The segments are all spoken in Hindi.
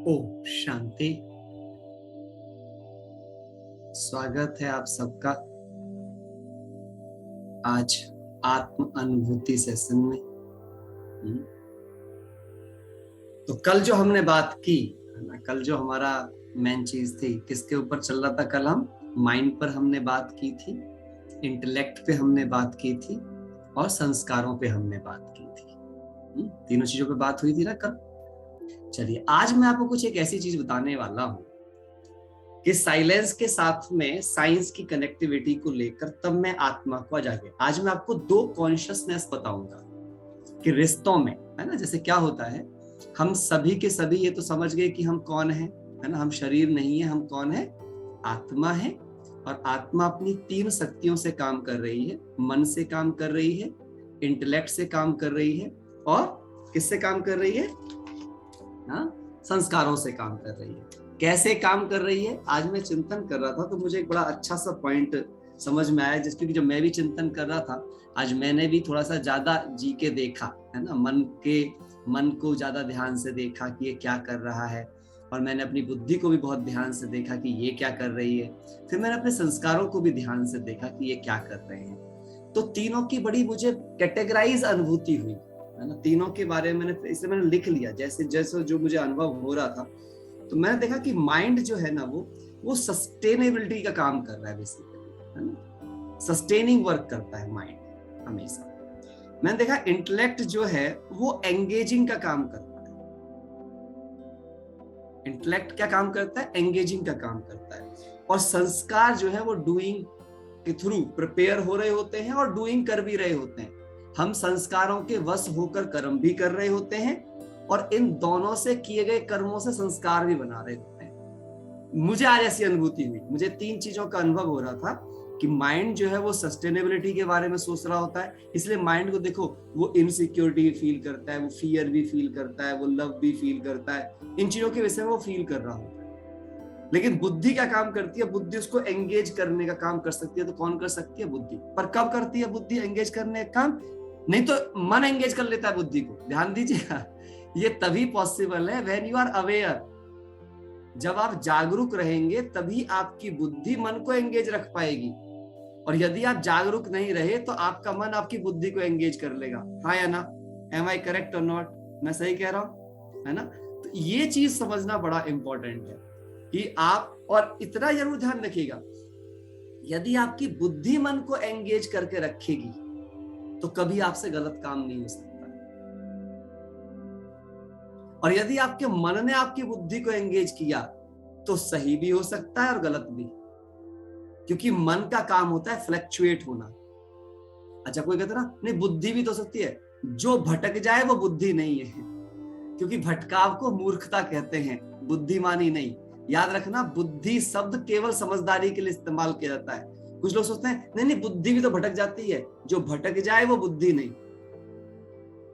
ओम शांति। स्वागत है आप सबका आज आत्म अनुभूति सेशन में। तो कल जो हमने बात की, कल जो हमारा मेन चीज थी, किसके ऊपर चल रहा था? कल हम माइंड पर हमने बात की थी, इंटेलेक्ट पे हमने बात की थी और संस्कारों पे हमने बात की थी। तीनों चीजों पे बात हुई थी ना कल। चलिए आज मैं आपको कुछ एक ऐसी चीज बताने वाला हूं कि साइलेंस के साथ में साइंस की कनेक्टिविटी को लेकर तब मैं आत्मा को आ जाके आज मैं आपको दो कॉन्शियसनेस बताऊंगा कि रिश्तों में, है ना, जैसे क्या होता है, हम सभी के सभी ये तो समझ गए कि हम कौन है ना, हम शरीर नहीं है, हम कौन है? आत्मा है। और आत्मा अपनी तीन शक्तियों से काम कर रही है, मन से काम कर रही है, इंटेलेक्ट से काम कर रही है और किससे काम कर रही है? संस्कारों से काम कर रही है। कैसे काम कर रही है? आज मैं चिंतन कर रहा था तो मुझे एक बड़ा अच्छा सा पॉइंट समझ में आया, जिसके जब मैं भी चिंतन कर रहा था, आज मैंने भी थोड़ा सा ज्यादा जी के देखा, है ना, मन को ज्यादा ध्यान से देखा कि ये क्या कर रहा है, और मैंने अपनी बुद्धि को भी बहुत ध्यान से देखा कि ये क्या कर रही है। फिर मैंने अपने संस्कारों को भी ध्यान से देखा कि ये क्या कर रहे हैं। तो तीनों की बड़ी मुझे कैटेगराइज अनुभूति हुई, है ना। तीनों के बारे में इसलिए मैंने लिख लिया, जैसे जैसे जो मुझे अनुभव हो रहा था। तो मैंने देखा कि माइंड जो है ना, वो सस्टेनेबिलिटी का काम कर रहा है बेसिकली, है ना, सस्टेनिंग वर्क करता है माइंड हमेशा। मैंने देखा इंटेलेक्ट जो है वो एंगेजिंग का काम करता है। इंटेलेक्ट क्या काम करता है? एंगेजिंग का काम करता है। और संस्कार जो है वो डूइंग के थ्रू प्रिपेयर हो रहे होते हैं और डूइंग कर भी रहे होते हैं। हम संस्कारों के वश होकर कर्म भी कर रहे होते हैं और इन दोनों से किए गए कर्मों से संस्कार भी बना रहे होते हैं। मुझे आज ऐसी अनुभूति हुई, मुझे तीन चीजों का अनुभव हो रहा था कि माइंड जो है वो सस्टेनेबिलिटी के बारे में सोच रहा होता है, इसलिए माइंड को देखो, वो इनसिक्योरिटी फील करता है, वो फियर भी फील करता है, वो लव भी फील करता है, इन चीजों के विषय में वो फील कर रहा होता है। लेकिन बुद्धि क्या काम करती है? बुद्धि उसको एंगेज करने का काम कर सकती है। तो कौन कर सकती है? बुद्धि। पर कब करती है बुद्धि एंगेज करने का काम? नहीं तो मन एंगेज कर लेता है बुद्धि को। ध्यान दीजिएगा, ये तभी पॉसिबल है व्हेन यू आर अवेयर। जब आप जागरूक रहेंगे तभी आपकी बुद्धि मन को एंगेज रख पाएगी, और यदि आप जागरूक नहीं रहे तो आपका मन आपकी बुद्धि को एंगेज कर लेगा। हाँ या ना? एम आई करेक्ट और नॉट? मैं सही कह रहा हूं, है ना? तो ये चीज समझना बड़ा इंपॉर्टेंट है कि आप, और इतना जरूर ध्यान रखिएगा, यदि आपकी बुद्धि मन को एंगेज करके रखेगी तो कभी आपसे गलत काम नहीं हो सकता। और यदि आपके मन ने आपकी बुद्धि को एंगेज किया तो सही भी हो सकता है और गलत भी, क्योंकि मन का काम होता है फ्लक्चुएट होना। अच्छा, कोई कहता ना नहीं बुद्धि भी तो सकती है, जो भटक जाए वो बुद्धि नहीं है, क्योंकि भटकाव को मूर्खता कहते हैं, बुद्धिमानी नहीं। याद रखना, बुद्धि शब्द केवल समझदारी के लिए इस्तेमाल किया जाता है। कुछ लोग सोचते हैं नहीं नहीं बुद्धि भी तो भटक जाती है, जो भटक जाए वो बुद्धि नहीं।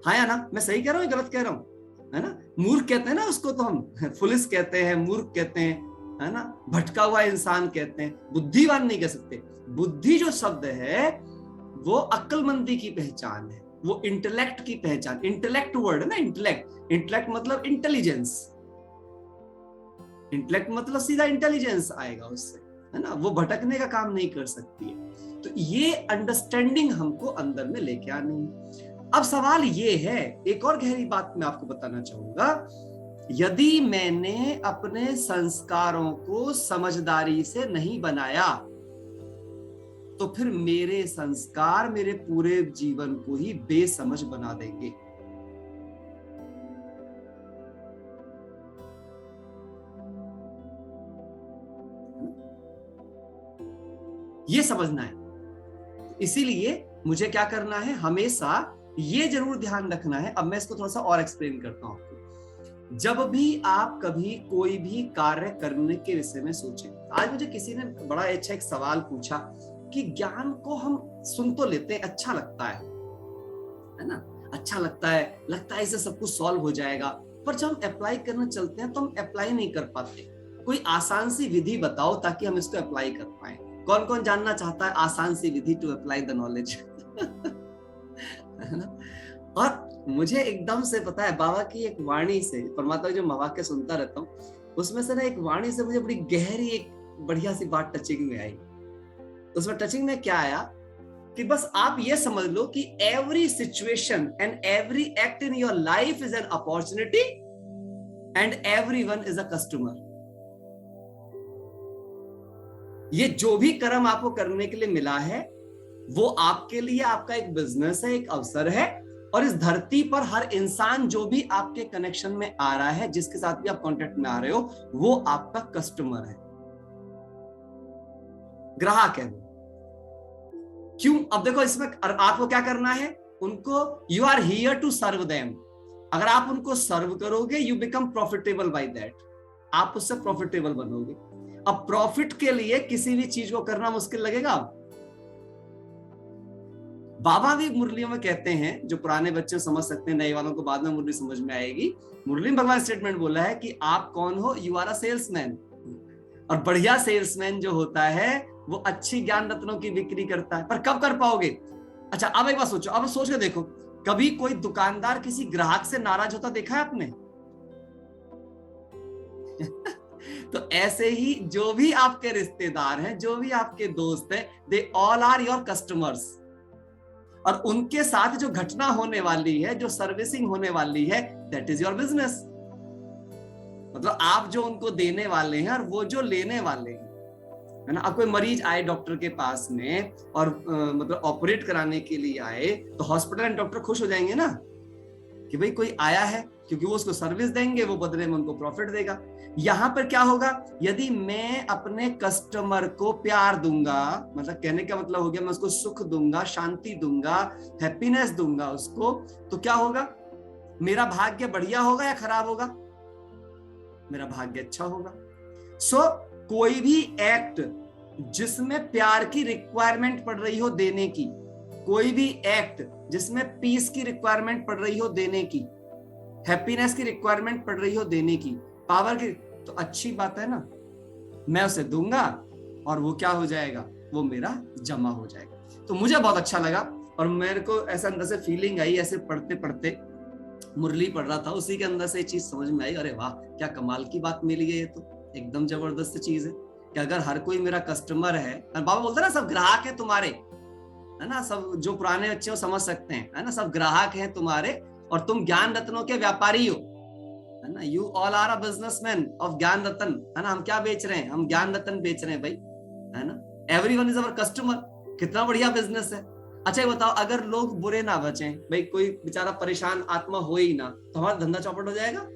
हाँ या ना? मैं सही कह रहा हूँ, गलत कह रहा हूँ? है ना? मूर्ख कहते हैं ना उसको, तो हम फुलिस कहते हैं, मूर्ख कहते हैं, है ना, भटका हुआ इंसान कहते हैं, बुद्धिवान नहीं कह सकते। बुद्धि जो शब्द है वो अक्लमंदी की पहचान है, वो इंटेलेक्ट की पहचान। इंटेलेक्ट वर्ड है ना, इंटेलेक्ट। इंटेलेक्ट मतलब इंटेलिजेंस, इंटेलेक्ट मतलब सीधा इंटेलिजेंस आएगा उससे, है ना। वो भटकने का काम नहीं कर सकती है। तो ये अंडरस्टैंडिंग हमको अंदर में लेके आनी है। अब सवाल ये है, एक और गहरी बात मैं आपको बताना चाहूंगा, यदि मैंने अपने संस्कारों को समझदारी से नहीं बनाया तो फिर मेरे संस्कार मेरे पूरे जीवन को ही बेसमझ बना देंगे। ये समझना है। इसीलिए मुझे क्या करना है, हमेशा ये जरूर ध्यान रखना है। अब मैं इसको थोड़ा सा और एक्सप्लेन करता हूं आपको। जब भी आप कभी कोई भी कार्य करने के विषय में सोचें, आज मुझे किसी ने बड़ा अच्छा एक सवाल पूछा कि ज्ञान को हम सुन तो लेते हैं, अच्छा लगता है ना, अच्छा लगता है इससे सब कुछ सॉल्व हो जाएगा, पर जब हम अप्लाई करना चलते हैं तो हम अप्लाई नहीं कर पाते। कोई आसान सी विधि बताओ ताकि हम इसको अप्लाई कर पाए। कौन कौन जानना चाहता है आसान सी विधि टू अप्लाई द नॉलेज? और मुझे एकदम से पता है बाबा की एक वाणी से, परमात्मा की जो मवाक्य सुनता रहता हूँ, उसमें से ना एक वाणी से मुझे बड़ी गहरी एक बढ़िया सी बात टचिंग में आई। उसमें टचिंग में क्या आया कि बस आप ये समझ लो कि every situation and every act in your life is an opportunity and everyone is a customer. ये जो भी कर्म आपको करने के लिए मिला है वो आपके लिए आपका एक बिजनेस है, एक अवसर है, और इस धरती पर हर इंसान जो भी आपके कनेक्शन में आ रहा है, जिसके साथ भी आप कांटेक्ट में आ रहे हो, वो आपका कस्टमर है, ग्राहक है वो। क्यों? अब देखो इसमें आपको क्या करना है, उनको you are here to serve them. अगर आप उनको सर्व करोगे you become profitable by that, आप उससे प्रॉफिटेबल बनोगे। अब प्रॉफिट के लिए किसी भी चीज को करना मुश्किल लगेगा। बाबा भी मुरलियों में कहते हैं, जो पुराने बच्चे समझ सकते हैं, नए वालों को बाद में मुरली समझ में आएगी। मुरली में भगवान स्टेटमेंट बोला है कि आप कौन हो, यू आर अ सेल्समैन। और बढ़िया सेल्समैन जो होता है वो अच्छी ज्ञान रत्नों की बिक्री करता है। पर कब कर पाओगे? अच्छा अब एक बात सोचो, अब सोच के देखो, कभी कोई दुकानदार किसी ग्राहक से नाराज होता देखा है आपने? तो ऐसे ही जो भी आपके रिश्तेदार हैं, जो भी आपके दोस्त हैं, they all are your customers. और उनके साथ जो घटना होने वाली है, जो सर्विसिंग होने वाली है, दैट इज योर बिजनेस। मतलब आप जो उनको देने वाले हैं और वो जो लेने वाले हैं, है ना। अब कोई मरीज आए डॉक्टर के पास में और मतलब ऑपरेट कराने के लिए आए, तो हॉस्पिटल एंड डॉक्टर खुश हो जाएंगे ना कि भाई कोई आया है, क्योंकि वो उसको सर्विस देंगे, वो बदले में उनको प्रॉफिट देगा। यहां पर क्या होगा, यदि मैं अपने कस्टमर को प्यार दूंगा, मतलब कहने का मतलब हो गया मैं उसको सुख दूंगा, शांति दूंगा, हैप्पीनेस दूंगा उसको, तो क्या होगा, मेरा भाग्य बढ़िया होगा या खराब होगा? मेरा भाग्य अच्छा होगा। सो कोई भी एक्ट जिसमें प्यार की रिक्वायरमेंट पड़ रही हो देने की, कोई भी एक्ट जिसमें पीस की रिक्वायरमेंट पड़ रही हो देने की, हैप्पीनेस की रिक्वायरमेंट पड़ रही हो देने की, पावर की, तो अच्छी बात है ना, मैं उसे दूंगा और वो क्या हो जाएगा, वो मेरा जमा हो जाएगा। तो मुझे बहुत अच्छा लगा और मेरे को ऐसा अंदर से फीलिंग आई, ऐसे पढ़ते पढ़ते मुरली पढ़ रहा था, उसी के अंदर से ये चीज समझ में आई, अरे वाह क्या कमाल की बात मिली है, ये तो एकदम जबरदस्त चीज है कि अगर हर कोई मेरा कस्टमर है, बाबा बोलते ना सब ग्राहक है तुम्हारे, है ना, सब जो पुराने बच्चे हो समझ सकते हैं, है ना, सब ग्राहक हैं तुम्हारे और तुम ज्ञान रत्नों के व्यापारी हो, है ना। You all are a businessman of Gyan Ratan, है ना। हम क्या बेच रहे हैं, हम ज्ञान रतन बेच रहे हैं भाई, है ना। एवरीवन इज अवर कस्टमर, कितना बढ़िया बिजनेस है। अच्छा ये बताओ, अगर लोग बुरे ना बचें, भाई कोई बेचारा परेशान आत्मा हो ही ना, तो हमारा धंधा चौपट हो जाएगा।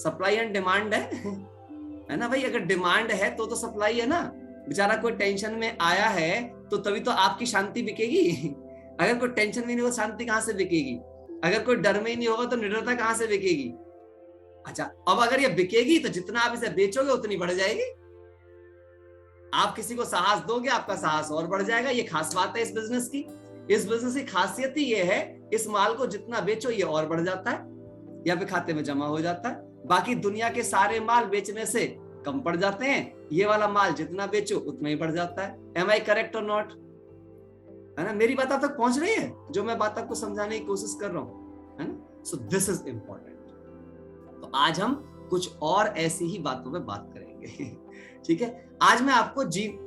सप्लाई एंड डिमांड है ना भाई, अगर डिमांड है तो सप्लाई है ना। बेचारा कोई टेंशन में आया है तो तभी तो आपकी शांति बिकेगी। अगर कोई टेंशन में नहीं होगा शांति कहां से बिकेगी? अगर कोई डर में ही नहीं होगा तो निडरता कहां से बिकेगी? अच्छा अब अगर ये बिकेगी तो जितना आप इसे बेचोगे उतनी बढ़ जाएगी। आप किसी को साहस दोगे, आपका साहस और बढ़ जाएगा। ये खास बात है इस बिजनेस की। इस बिजनेस की खासियत ही ये है, इस माल को जितना बेचो ये और बढ़ जाता है, या फिर खाते में जमा हो जाता है। बाकी दुनिया के सारे माल बेचने से कम पड़ जाते हैं, ये वाला माल जितना बेचो उतना ही बढ़ जाता है। एम आई करेक्ट और नॉट? है ना, मेरी बात आप तक पहुंच रही है जो मैं बात आपको समझाने की कोशिश कर रहा हूं, है ना। So this is important. तो आज हम कुछ और ऐसी ही बातों पे बात करेंगे। ठीक है, आज मैं आपको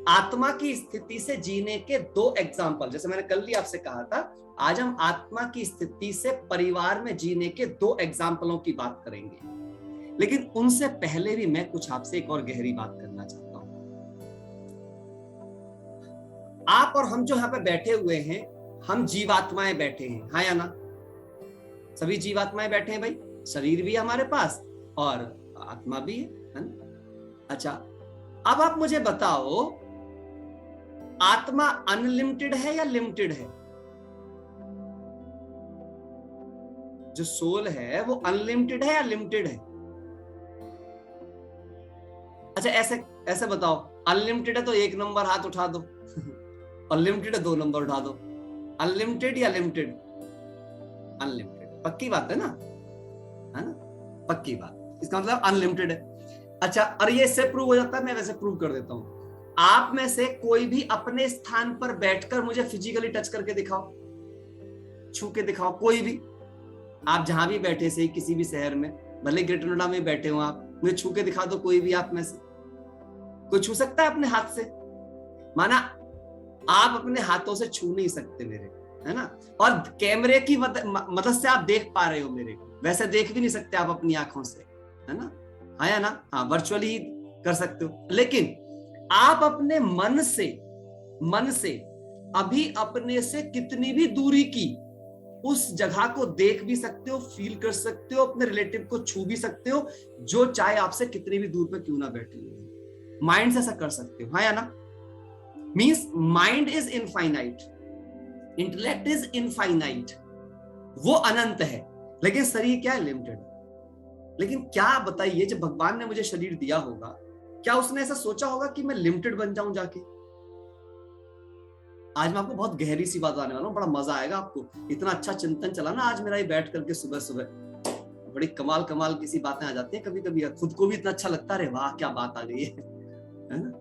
आत्मा की स्थिति से जीने के 2 एग्जाम्पल, जैसे मैंने कल ही आपसे कहा था, आज हम आत्मा की स्थिति से परिवार में जीने के 2 एग्जाम्पलों की बात करेंगे। लेकिन उनसे पहले भी मैं कुछ आपसे एक और गहरी बात करना चाहता हूं। आप और हम जो यहाँ पे बैठे हुए हैं, हम जीवात्माएं बैठे हैं, हाँ या ना? सभी जीवात्माएं बैठे हैं भाई, शरीर भी है हमारे पास और आत्मा भी है ना। अच्छा अब आप मुझे बताओ, आत्मा अनलिमिटेड है या लिमिटेड है? जो सोल है वो अनलिमिटेड है या लिमिटेड है? अच्छा ऐसे बताओ, अनलिमिटेड है तो 1 नंबर हाथ उठा दो, और लिमिटेड है 2 नंबर उठा दो। अनलिमिटेड या लिमिटेड? अनलिमिटेड, पक्की बात है ना, है ना, पक्की बात, इसका मतलब अनलिमिटेड है। अच्छा और ये इससे प्रूव हो जाता है, मैं वैसे प्रूव कर देता हूं। आप में से कोई भी अपने स्थान पर बैठकर मुझे फिजिकली टच करके दिखाओ, छू के दिखाओ, कोई भी। आप जहां भी बैठे से किसी भी शहर में, भले ग्रेटर नोएडा में बैठे हो आप, मुझे छू के दिखा दो कोई भी आप में से, कोई छू सकता है अपने हाथ से? माना आप अपने हाथों से छू नहीं सकते मेरे, है ना, और कैमरे की मदद से आप देख पा रहे हो मेरे को, वैसे देख भी नहीं सकते आप अपनी आंखों से, है ना, हाँ या ना, हाँ वर्चुअली कर सकते हो। लेकिन आप अपने मन से अभी अपने से कितनी भी दूरी की उस जगह को देख भी सकते हो, फील कर सकते हो, अपने रिलेटिव को छू भी सकते हो, जो चाहे आपसे कितनी भी दूर पे क्यों ना बैठे हो, माइंड से ऐसा कर सकते हो, हाँ या ना। Means mind is infinite, intellect is infinite, वो अनंत है, लेकिन शरीर क्या है? लिमिटेड। लेकिन क्या बताइए, जब भगवान ने मुझे शरीर दिया होगा, क्या उसने ऐसा सोचा होगा कि मैं लिमिटेड बन जाऊं जाके? आज मैं आपको बहुत गहरी सी बात आने वाला हूं, बड़ा मजा आएगा आपको। इतना अच्छा चिंतन चला ना आज मेरा ये बैठ करके सुबह सुबह, बड़ी कमाल कमाल की सी बातें आ जाती हैं कभी कभी, खुद को भी इतना अच्छा लगता है, वाह क्या बात आ गई है ना।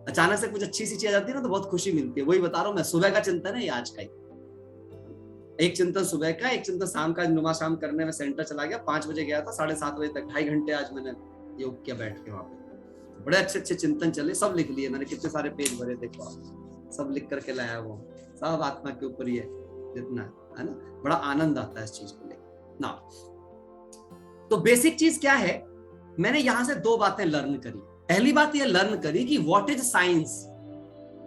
अचानक से कुछ अच्छी सी चीज आ जाती है ना तो बहुत खुशी मिलती है। वही बता रहा हूँ मैं, सुबह का चिंतन है ये आज का ही, एक चिंतन सुबह का, एक चिंतन शाम का। नुमा शाम करने में सेंटर चला गया, 5 बजे गया था, 7:30 बजे तक 2.5 घंटे आज मैंने योग किया बैठ के वहां पे। बड़े अच्छे अच्छे चिंतन चले, सब लिख लिए मैंने, कितने सारे पेज भरे, देखो आप सब लिख करके लाया, वो सब आत्मा के ऊपर ही है जितना, है ना। बड़ा आनंद आता है इस चीज को लेकर ना। तो बेसिक चीज क्या है, मैंने यहां से 2 बातें लर्न करी। पहली बात ये लर्न करी कि व्हाट इज साइंस,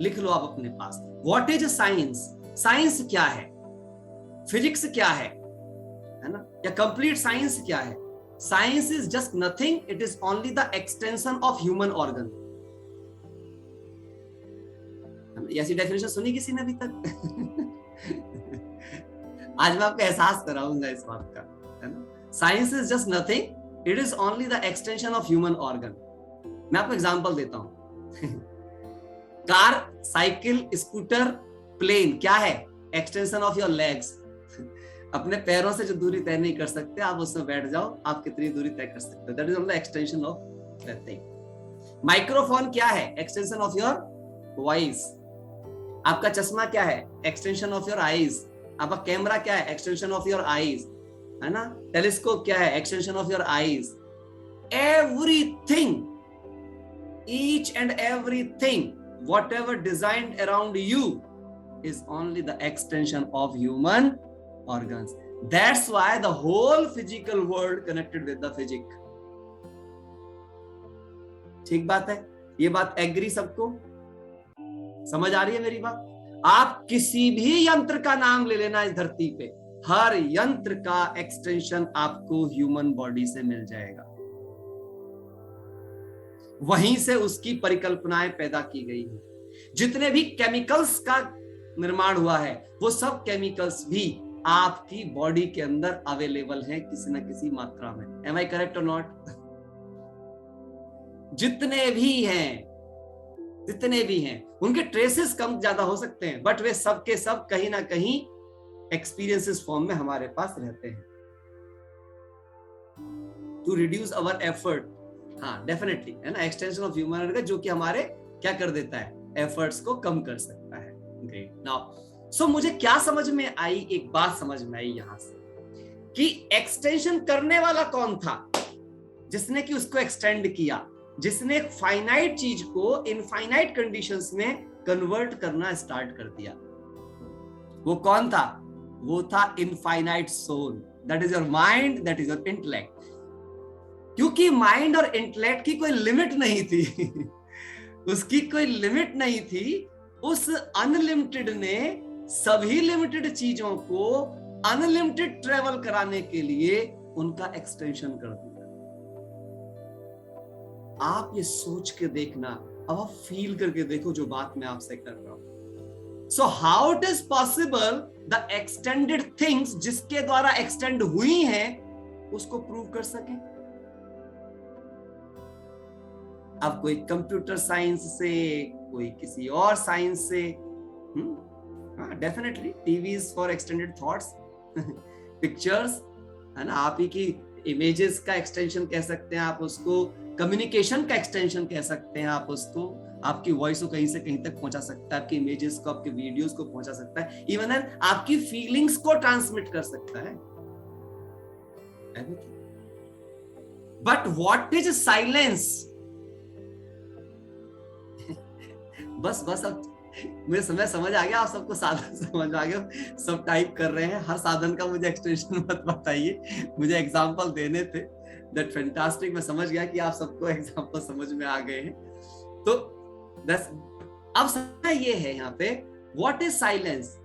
लिख लो आप अपने पास, व्हाट इज साइंस। साइंस क्या है, फिजिक्स क्या है ना, या कंप्लीट साइंस क्या है। Science is just nothing, it is only the extension of human organ. ऐसी डेफिनेशन सुनी किसी ने अभी तक? आज मैं आपको एहसास कराऊंगा इस बात का, है ना। Science is just nothing, it is only the extension of human organ. मैं आपको एग्जांपल देता हूं। कार, साइकिल, स्कूटर, प्लेन क्या है? Extension of your legs. अपने पैरों से जो दूरी तय नहीं कर सकते आप उसमें बैठ जाओ, आप कितनी दूरी तय कर सकते हो, that is only extension of that thing. Microphone क्या है? Extension of your voice. आपका चश्मा क्या है? Extension of your eyes. आपका कैमरा क्या है? एक्सटेंशन ऑफ योर आईज, है ना। टेलीस्कोप क्या है? Extension of your eyes. Everything, each and everything, whatever designed around you is only the extension of human organs. That's why the whole physical world connected with the physics. ठीक बात है, ये बात एग्री सबको समझ आ रही है मेरी बात? आप किसी भी यंत्र का नाम ले लेना इस धरती पे, हर यंत्र का एक्सटेंशन आपको ह्यूमन बॉडी से मिल जाएगा, वहीं से उसकी परिकल्पनाएं पैदा की गई है। जितने भी केमिकल्स का निर्माण हुआ है वो सब केमिकल्स भी आपकी बॉडी के अंदर अवेलेबल हैं किसी न किसी मात्रा में। एम आई करेक्ट और नॉट? जितने भी हैं उनके ट्रेसेस कम ज्यादा हो सकते हैं, बट वे सब के सब कहीं ना कहीं एक्सपीरियंसेस फॉर्म में हमारे पास रहते हैं। टू रिड्यूस अवर एफर्ट, हाँ डेफिनेटली, है ना, एक्सटेंशन ऑफ ह्यूमन ऑर्गन, जो कि हमारे क्या कर देता है? एफर्ट्स को कम कर सकता है। ग्रेट। नाउ सो मुझे क्या समझ में आई, एक बात समझ में आई यहां से कि एक्सटेंशन करने वाला कौन था, जिसने कि उसको एक्सटेंड किया, जिसने फाइनाइट चीज को इनफाइनाइट कंडीशंस में कन्वर्ट करना स्टार्ट कर दिया। वो कौन था? वो था infinite soul, that is your mind, that is your intellect. क्योंकि माइंड और इंटेलेक्ट की कोई लिमिट नहीं थी, उसकी कोई लिमिट नहीं थी, उस अनलिमिटेड ने सभी लिमिटेड चीजों को अनलिमिटेड ट्रेवल कराने के लिए उनका एक्सटेंशन कर दिया। आप ये सोच के देखना, अब आप फील करके देखो जो बात मैं आपसे कर रहा हूं। So how it is possible the extended things जिसके द्वारा एक्सटेंड हुई हैं उसको प्रूव कर सके? अब कोई कंप्यूटर साइंस से, कोई किसी और साइंस से, definitely TVs for extended thoughts, pictures, है ना, आप ही की इमेजेस का एक्सटेंशन कह सकते हैं आप उसको, कम्युनिकेशन का एक्सटेंशन कह सकते हैं आप उसको, आपकी वॉइस को कहीं से कहीं तक पहुंचा सकता है, आपकी इमेजेस को, आपके वीडियोस को पहुंचा सकता है, इवन आपकी फीलिंग्स को ट्रांसमिट कर सकता है। Everything. But what is silence? बस अब मुझे समय समझ आ गया, आप सबको साधन समझ आ गया, सब टाइप कर रहे हैं। हर साधन का मुझे एक्सटेंशन मत बताइए, मुझे एग्जांपल देने थे। दैट फैंटास्टिक, मैं समझ गया कि आप सबको एग्जांपल समझ में आ गए हैं। तो अब सवाल ये है यहाँ पे, what is silence?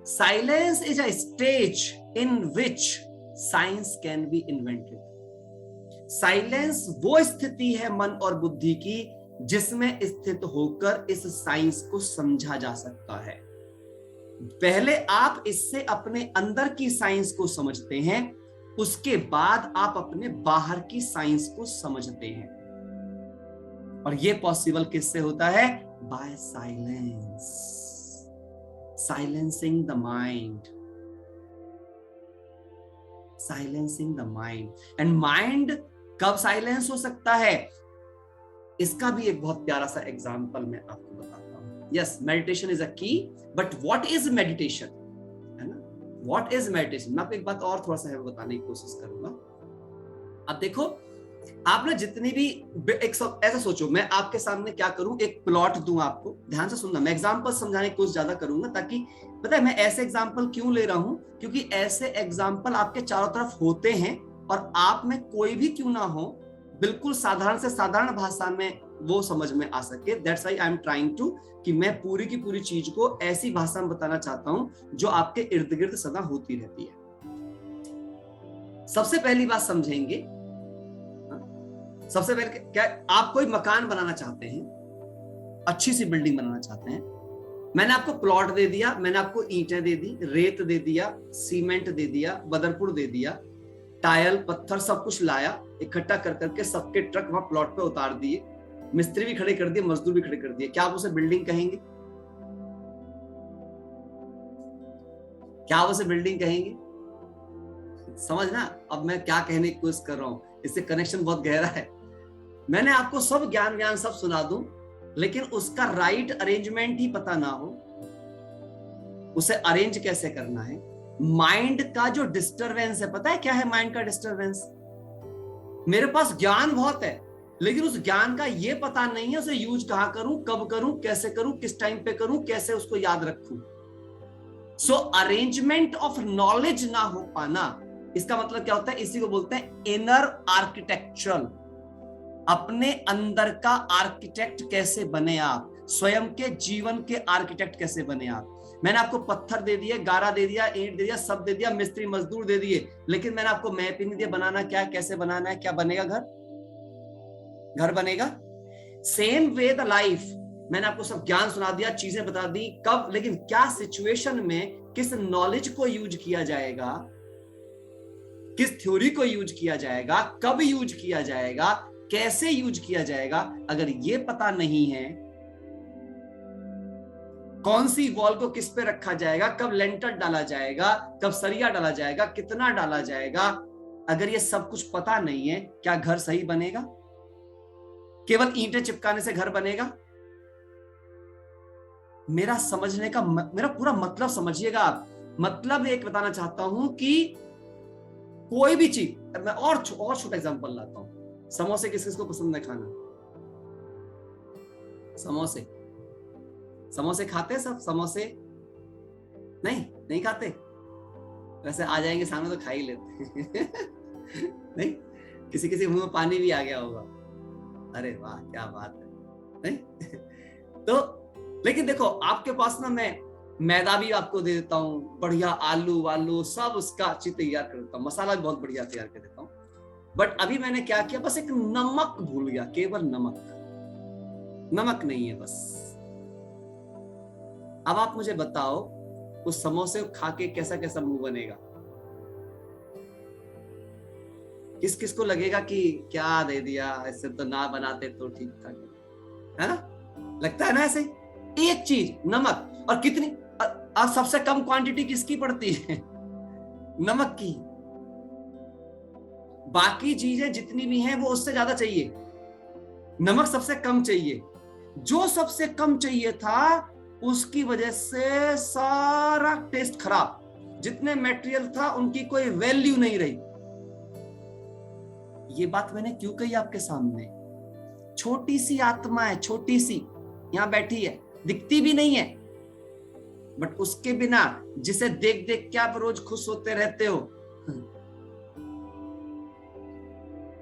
Silence is a stage in which science can be invented. Silence वो स्थिति है मन और बुद्धि की जिसमें स्थित होकर इस साइंस को समझा जा सकता है। पहले आप इससे अपने अंदर की साइंस को समझते हैं, उसके बाद आप अपने बाहर की साइंस को समझते हैं। और यह पॉसिबल किससे होता है? By silence, silencing the mind, silencing the mind. And mind कब साइलेंस हो सकता है? इसका भी एक बहुत प्यारा सा एग्जांपल मैं आपको बताता हूं। यस, मेडिटेशन इज अ की, बट व्हाट इज मेडिटेशन, है ना? What is meditation? मैं आपको एक बात और थोड़ा सा है बताने की कोशिश करूंगा। अब देखो, आपने जितनी भी ऐसा सोचो, मैं आपके सामने क्या करूं, एक प्लॉट दूं आपको, ध्यान से सुनना। मैं एग्जांपल समझाने की कोशिश ज्यादा करूंगा, ताकि पता है मैं ऐसे एग्जांपल क्यों ले रहा हूं, क्योंकि ऐसे एग्जांपल आपके चारों तरफ होते हैं और आप में कोई भी क्यों ना हो, बिल्कुल साधारण से साधारण भाषा में वो समझ में आ सके। That's why I am trying to, कि मैं पूरी की पूरी चीज को ऐसी भाषा में बताना चाहता हूं जो आपके इर्द गिर्द सदा होती रहती है। सबसे पहली बात समझेंगे, सबसे पहले क्या, आप कोई मकान बनाना चाहते हैं, अच्छी सी बिल्डिंग बनाना चाहते हैं। मैंने आपको प्लॉट दे दिया, मैंने आपको ईंटें दे दी, रेत दे दिया, सीमेंट दे दिया, बदरपुर दे दिया, टायल पत्थर सब कुछ लाया, इकट्ठा कर करके सबके ट्रक वहां प्लॉट पे उतार दिए, मिस्त्री भी खड़े कर दिए, मजदूर भी खड़े कर दिए। क्या आप उसे बिल्डिंग कहेंगे? क्या आप उसे बिल्डिंग कहेंगे? समझना, अब मैं क्या कहने की कोशिश कर रहा हूं, इससे कनेक्शन बहुत गहरा है। मैंने आपको सब ज्ञान सब सुना दूं, लेकिन उसका राइट अरेंजमेंट ही पता ना हो, उसे अरेंज कैसे करना है। माइंड का जो डिस्टरबेंस है, पता है क्या है माइंड का डिस्टरबेंस? मेरे पास ज्ञान बहुत है, लेकिन उस ज्ञान का ये पता नहीं है उसे यूज कहां करूं, कब करूं, कैसे करूं, किस टाइम पे करूं, कैसे उसको याद रखूं। सो अरेंजमेंट ऑफ नॉलेज ना हो पाना, इसका मतलब क्या होता है? इसी को बोलते हैं इनर आर्किटेक्चरल। अपने अंदर का आर्किटेक्ट कैसे बने आप, स्वयं के जीवन के आर्किटेक्ट कैसे बने आप। मैंने आपको पत्थर दे दिए, गारा दे दिया, ईंट दे दिया, सब दे दिया, मिस्त्री मजदूर दे दिए, लेकिन मैंने आपको मैप ही नहीं दिया बनाना क्या है, कैसे बनाना है, क्या बनेगा घर? घर बनेगा? सेम वे द लाइफ, मैंने आपको सब ज्ञान सुना दिया, चीजें बता दी, कब, लेकिन क्या सिचुएशन में किस नॉलेज को यूज किया जाएगा, किस थ्योरी को यूज किया जाएगा, कब यूज किया जाएगा, कैसे यूज किया जाएगा, अगर ये पता नहीं है, कौन सी वॉल को किस पे रखा जाएगा, कब लेंटर डाला जाएगा, कब सरिया डाला जाएगा, कितना डाला जाएगा, अगर ये सब कुछ पता नहीं है, क्या घर सही बनेगा? केवल ईंटें चिपकाने से घर बनेगा? मेरा समझने का मेरा पूरा मतलब समझिएगा आप। मतलब एक बताना चाहता हूं कि कोई भी चीज, मैं और छोटा एग्जांपल लाता हूं। समोसे किस किस को पसंद है खाना? समोसे, समोसे खाते सब? समोसे नहीं खाते? वैसे आ जाएंगे सामने तो खा ही लेते नहीं, किसी किसी मुंह में पानी भी आ गया होगा, अरे वाह क्या बात है, नहीं तो लेकिन देखो आपके पास ना, मैं मैदा भी आपको दे देता हूँ, बढ़िया आलू वालू सब उसका अच्छी तैयार कर देता हूँ, मसाला भी बहुत बढ़िया तैयार कर देता हूँ, बट अभी मैंने क्या किया, बस एक नमक भूल गया, केवल नमक नहीं है बस। अब आप मुझे बताओ उस समोसे को खा के कैसा कैसा मुंह बनेगा? किस किस को लगेगा कि क्या दे दिया, इससे तो ना बनाते तो ठीक था, है ना? लगता है ना ऐसे? एक चीज नमक, और कितनी, और सबसे कम क्वांटिटी किसकी पड़ती है? नमक की। बाकी चीजें जितनी भी हैं वो उससे ज्यादा चाहिए, नमक सबसे कम चाहिए। जो सबसे कम चाहिए था उसकी वजह से सारा टेस्ट खराब, जितने मटेरियल था उनकी कोई वैल्यू नहीं रही। ये बात मैंने क्यों कही आपके सामने? छोटी सी आत्मा है, छोटी सी, यहां बैठी है, दिखती भी नहीं है, बट उसके बिना जिसे देख देख के आप रोज खुश होते रहते हो,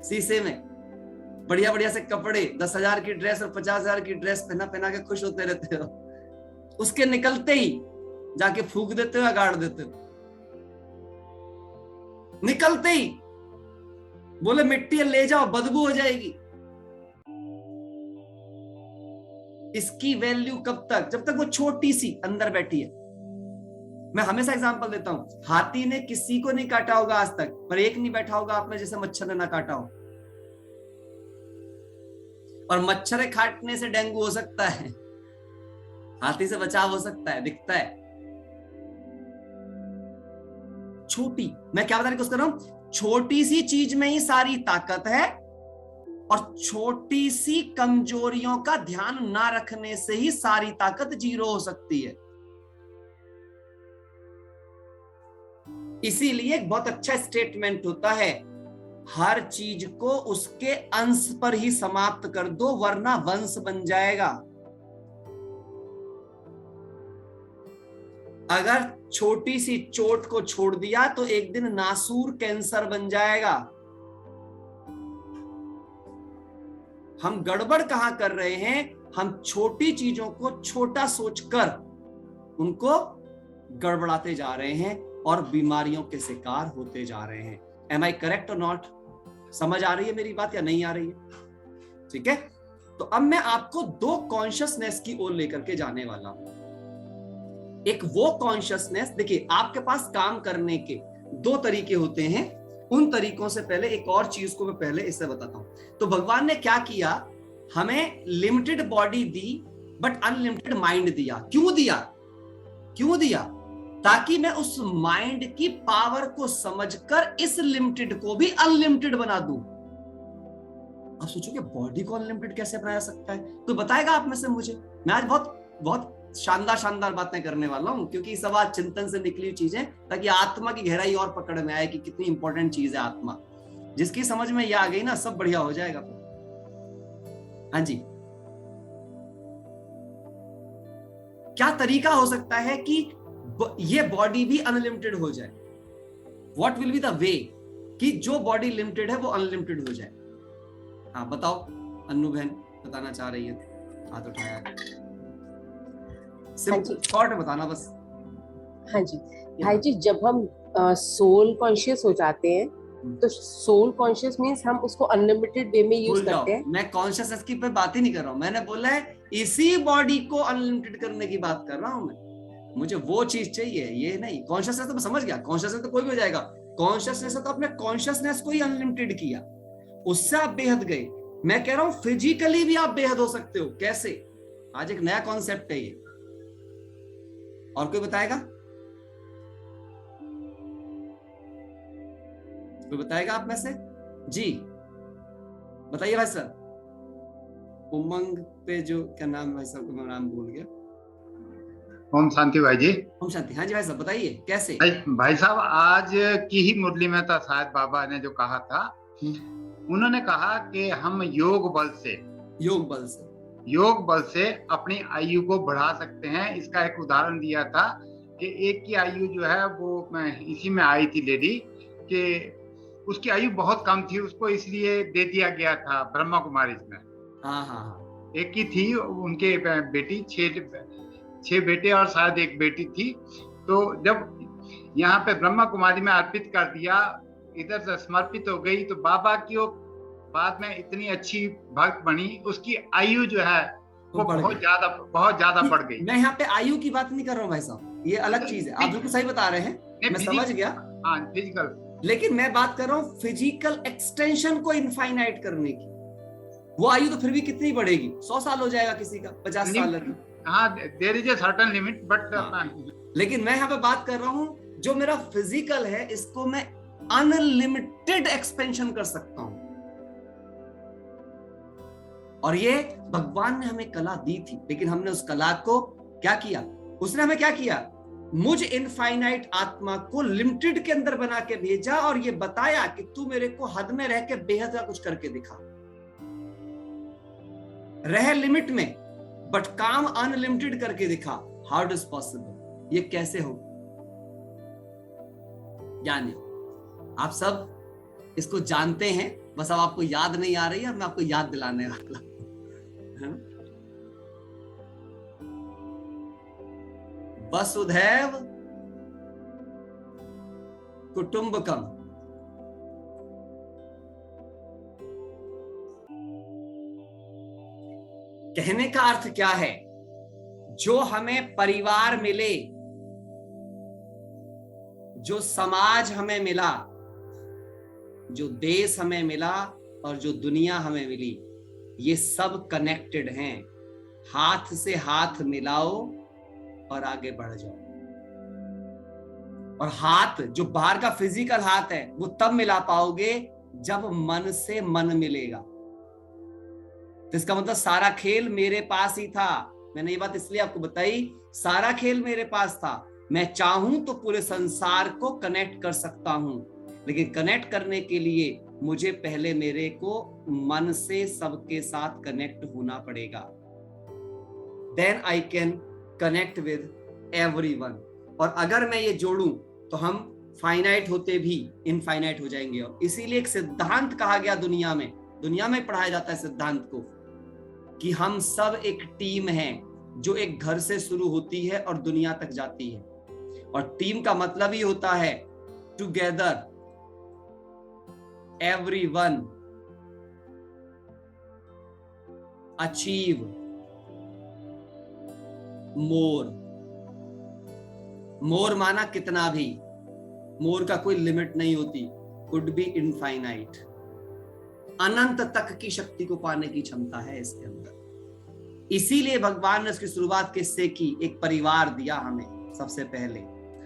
शीशे में बढ़िया बढ़िया से कपड़े, 10,000 की ड्रेस और 50,000 की ड्रेस पहना पहना के खुश होते रहते हो, उसके निकलते ही जाके फूंक देते हो या गाड़ देते हो। निकलते ही बोले मिट्टी ले जाओ, बदबू हो जाएगी। इसकी वैल्यू कब तक? जब तक वो छोटी सी अंदर बैठी है। मैं हमेशा एग्जांपल देता हूं, हाथी ने किसी को नहीं काटा होगा आज तक, पर एक नहीं बैठा होगा आप में जैसे मच्छर ने ना काटा हो। और मच्छर काटने से डेंगू हो सकता है, हाथी से बचाव हो सकता है, दिखता है। छोटी, मैं क्या बताने की कोशिश कर रहा हूं, छोटी सी चीज में ही सारी ताकत है, और छोटी सी कमजोरियों का ध्यान ना रखने से ही सारी ताकत जीरो हो सकती है। इसीलिए एक बहुत अच्छा स्टेटमेंट होता है, हर चीज को उसके अंश पर ही समाप्त कर दो, वरना वंश बन जाएगा। अगर छोटी सी चोट को छोड़ दिया तो एक दिन नासूर कैंसर बन जाएगा। हम गड़बड़ कहां कर रहे हैं? हम छोटी चीजों को छोटा सोचकर उनको गड़बड़ाते जा रहे हैं और बीमारियों के शिकार होते जा रहे हैं। एम आई करेक्ट और नॉट? समझ आ रही है मेरी बात या नहीं आ रही है? ठीक है, तो अब मैं आपको दो कॉन्शियसनेस की ओर लेकर के जाने वाला हूं। एक वो कॉन्शियसनेस, देखिए आपके पास काम करने के दो तरीके होते हैं, उन तरीकों से पहले एक और चीज को मैं पहले इससे बताता हूं। तो भगवान ने क्या किया, हमें limited body the but unlimited mind दिया। क्यों दिया? क्यों दिया? ताकि मैं उस माइंड की पावर को समझकर इस लिमिटेड को भी अनलिमिटेड बना दूं। अब सोचो कि बॉडी को अनलिमिटेड कैसे बनाया सकता है? कोई बताएगा आप में से मुझे? मैं आज बहुत बहुत शानदार बातें करने वाला हूं, क्योंकि सब आज चिंतन से निकली हुई चीजें, ताकि आत्मा की गहराई और पकड़ में आए कि कितनी इंपॉर्टेंट चीज है आत्मा। जिसकी समझ में ये आ गई ना, सब बढ़िया हो जाएगा फिर। हाँ जी, क्या तरीका हो सकता है कि ये बॉडी भी अनलिमिटेड हो जाए? What will be the way कि जो बॉडी लिमिटेड है वो अनलिमिटेड हो जाए? हाँ बताओ, अनु बहन बताना चाह रही है, हाथ उठाया। सिंपल शॉर्ट में बताना बस। हाँ जी भाई जी, जब हम सोल कॉन्शियस हो जाते हैं तो सोल कॉन्शियस मींस हम उसको अनलिमिटेड वे में यूज करते हैं। मैं कॉन्शियसनेस की पे बात ही नहीं कर रहा हूँ, मैंने बोला है इसी बॉडी को अनलिमिटेड करने की बात कर रहा हूँ मैं। मुझे वो चीज चाहिए, ये नहीं। कॉन्शियसनेस तो मैं समझ गया, कॉन्शियसनेस तो कोई भी हो जाएगा। कॉन्शियसनेस तो आपने कॉन्शियसनेस को ही अनलिमिटेड किया, उससे आप बेहद गए। मैं कह रहा हूं फिजिकली भी आप बेहद हो सकते हो। कैसे? आज एक नया कॉन्सेप्ट है ये। और कोई बताएगा? कोई बताएगा आप में से? जी बताइए भाई सर। उमंग पे जो क्या नाम है भाई साहब का, मैं नाम भूल गया। ओम शांति भाई जी। ओम शांति। हाँ जी भाई साहब बताइए कैसे? भाई साहब, आज की ही मुरली में था शायद बाबा ने जो कहा था, उन्होंने कहा कि हम योग बल से अपनी आयु को बढ़ा सकते हैं। इसका एक उदाहरण दिया था कि एक की आयु जो है वो इसी में आई थी लेडी, कि उसकी आयु बहुत कम थी, उसको इसलिए दे दिया गया था ब्रह्मा कुमारी में। हाँ। एक की थी, उनके बेटी, 6 बेटे और शायद एक बेटी थी। तो जब यहाँ पे ब्रह्मा कुमारी में अर्पित कर दिया, इधर से समर्पित हो गई, तो बाबा की वो बाद में इतनी अच्छी भक्त बनी, उसकी आयु जो है वो बहुत ज्यादा बढ़ गई। मैं यहाँ पे आयु की बात नहीं कर रहा हूँ भाई साहब, ये अलग चीज है। आप बिल्कुल सही बता रहे हैं, मैं समझ गया। हाँ फिजिकल, लेकिन मैं बात कर रहा हूँ फिजिकल एक्सटेंशन को इनफाइनाइट करने की। वो आयु तो फिर भी कितनी बढ़ेगी? 100 साल हो जाएगा किसी का, 50 साल लगे। हाँ, there is a certain limit, but लेकिन मैं यहाँ पे बात कर रहा हूँ जो मेरा फिजिकल है, इसको मैं अनलिमिटेड एक्सपेंशन कर सकता हूं। और ये भगवान ने हमें कला दी थी, लेकिन हमने उस कला को क्या किया? उसने हमें क्या किया? मुझ इनफाइनाइट आत्मा को लिमिटेड के अंदर बना के भेजा और ये बताया कि तू मेरे को हद में रह के बेहद का कुछ करके दिखा। रह लिमिट में बट काम अनलिमिटेड करके दिखा। How is possible? ये कैसे हो? ज्ञान। आप सब इसको जानते हैं, बस अब आपको याद नहीं आ रही है, मैं आपको याद दिलाने वाला हूं। वसुधैव कुटुंबकम। कहने का अर्थ क्या है? जो हमें परिवार मिले, जो समाज हमें मिला, जो देश हमें मिला और जो दुनिया हमें मिली, ये सब कनेक्टेड हैं। हाथ से हाथ मिलाओ और आगे बढ़ जाओ। और हाथ जो बाहर का फिजिकल हाथ है वो तब मिला पाओगे जब मन से मन मिलेगा। तो इसका मतलब सारा खेल मेरे पास ही था। मैंने ये बात इसलिए आपको बताई, सारा खेल मेरे पास था। मैं चाहूं तो पूरे संसार को कनेक्ट कर सकता हूं, लेकिन कनेक्ट करने के लिए मुझे पहले मेरे को मन से सबके साथ कनेक्ट होना पड़ेगा। Then I can connect with everyone. और अगर मैं ये जोड़ूं तो हम फाइनाइट होते भी इनफाइनाइट हो जाएंगे। और इसीलिए एक सिद्धांत कहा गया दुनिया में पढ़ाया जाता है सिद्धांत को, कि हम सब एक टीम हैं जो एक घर से शुरू होती है और दुनिया तक जाती है। और टीम का मतलब ही होता है टुगेदर एवरीवन अचीव मोर। मोर माना कितना भी, मोर का कोई लिमिट नहीं होती, कुड बी इनफाइनाइट। अनंत तक की शक्ति को पाने की क्षमता है इसके अंदर। इसीलिए भगवान ने उसकी शुरुआत किससे की? एक परिवार दिया हमें सबसे पहले।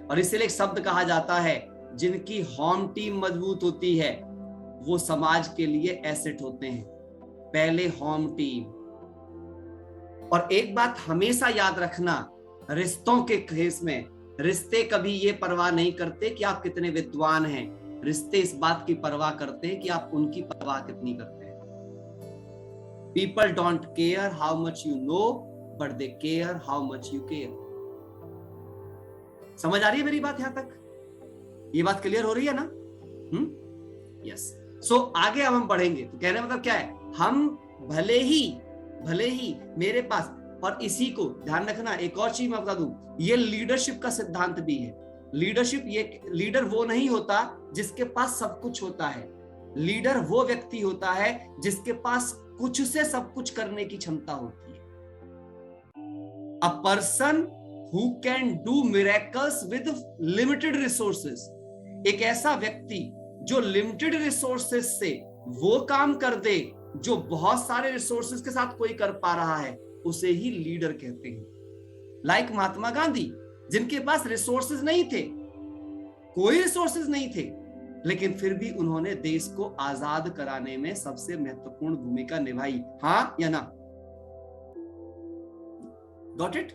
और इसीलिए एक शब्द कहा जाता है, जिनकी होम टीम मजबूत होती है वो समाज के लिए एसेट होते हैं। पहले होम टीम। और एक बात हमेशा याद रखना, रिश्तों के केस में रिश्ते कभी ये परवाह नहीं करते कि आप कितने विद्वान हैं। रिश्ते इस बात की परवाह करते हैं कि आप उनकी परवाह कितनी करते हैं। People don't care how much you know, but they care how much you care. समझ आ रही है मेरी बात? यहां तक ये बात क्लियर हो रही है ना? यस। सो आगे अब हम बढ़ेंगे। तो कहने मतलब क्या है, हम भले ही मेरे पास, और इसी को ध्यान रखना, एक और चीज मैं बता दूं, ये लीडरशिप का सिद्धांत भी है। लीडरशिप, ये लीडर वो नहीं होता जिसके पास सब कुछ होता है। लीडर वो व्यक्ति होता है जिसके पास कुछ से सब कुछ करने की क्षमता होती है। A person who can do miracles with limited resources. एक ऐसा व्यक्ति जो लिमिटेड रिसोर्सेस से वो काम कर दे जो बहुत सारे रिसोर्सेस के साथ कोई कर पा रहा है, उसे ही लीडर कहते हैं। लाइक महात्मा गांधी, जिनके पास रिसोर्सेज नहीं थे, कोई रिसोर्सेज नहीं थे, लेकिन फिर भी उन्होंने देश को आजाद कराने में सबसे महत्वपूर्ण भूमिका निभाई। हाँ या ना? Got it?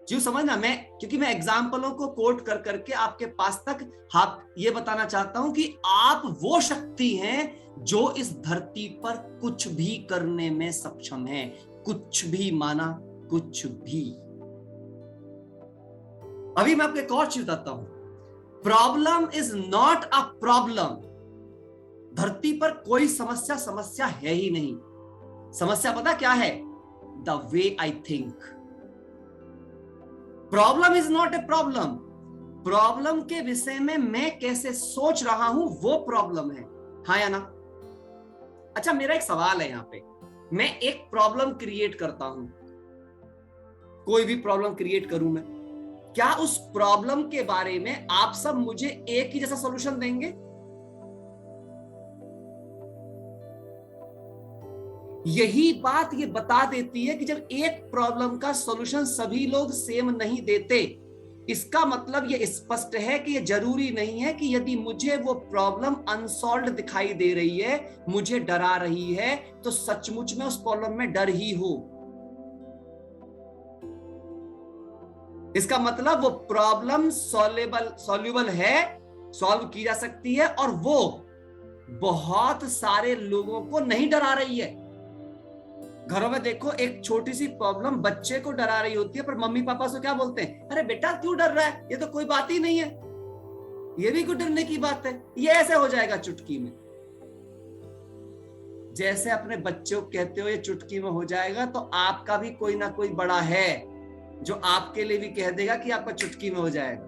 जो समझना, क्योंकि मैं एग्जाम्पलों को कोट कर करके आपके पास तक ये बताना चाहता हूं कि आप वो शक्ति हैं जो इस धरती पर कुछ भी करने में सक्षम है। कुछ भी माना, कुछ भी। अभी मैं आपको एक और चीज बताता हूं। Problem is not a problem. धरती पर कोई समस्या है ही नहीं। समस्या पता क्या है? The way I think. Problem is not a problem. Problem के विषय में मैं कैसे सोच रहा हूं वो प्रॉब्लम है। हाँ या ना? अच्छा, मेरा एक सवाल है यहां पे। मैं एक प्रॉब्लम क्रिएट करता हूं, कोई भी प्रॉब्लम क्रिएट करूं मैं, क्या उस प्रॉब्लम के बारे में आप सब मुझे एक ही जैसा सॉल्यूशन देंगे? यही बात ये बता देती है कि जब एक प्रॉब्लम का सॉल्यूशन सभी लोग सेम नहीं देते, इसका मतलब ये स्पष्ट है कि ये जरूरी नहीं है कि यदि मुझे वो प्रॉब्लम अनसॉल्व्ड दिखाई दे रही है, मुझे डरा रही है, तो सचमुच में उस प्रॉब्लम में डर ही हो। इसका मतलब वो प्रॉब्लम सॉल्यूबल है, सॉल्व की जा सकती है, और वो बहुत सारे लोगों को नहीं डरा रही है। घरों में देखो, एक छोटी सी प्रॉब्लम बच्चे को डरा रही होती है, पर मम्मी पापा से क्या बोलते हैं, अरे बेटा क्यों डर रहा है, ये तो कोई बात ही नहीं है, ये भी कोई डरने की बात है, ये ऐसे हो जाएगा चुटकी में। जैसे अपने बच्चों को कहते हो ये चुटकी में हो जाएगा, तो आपका भी कोई ना कोई बड़ा है जो आपके लिए भी कह देगा कि आपका चुटकी में हो जाएगा।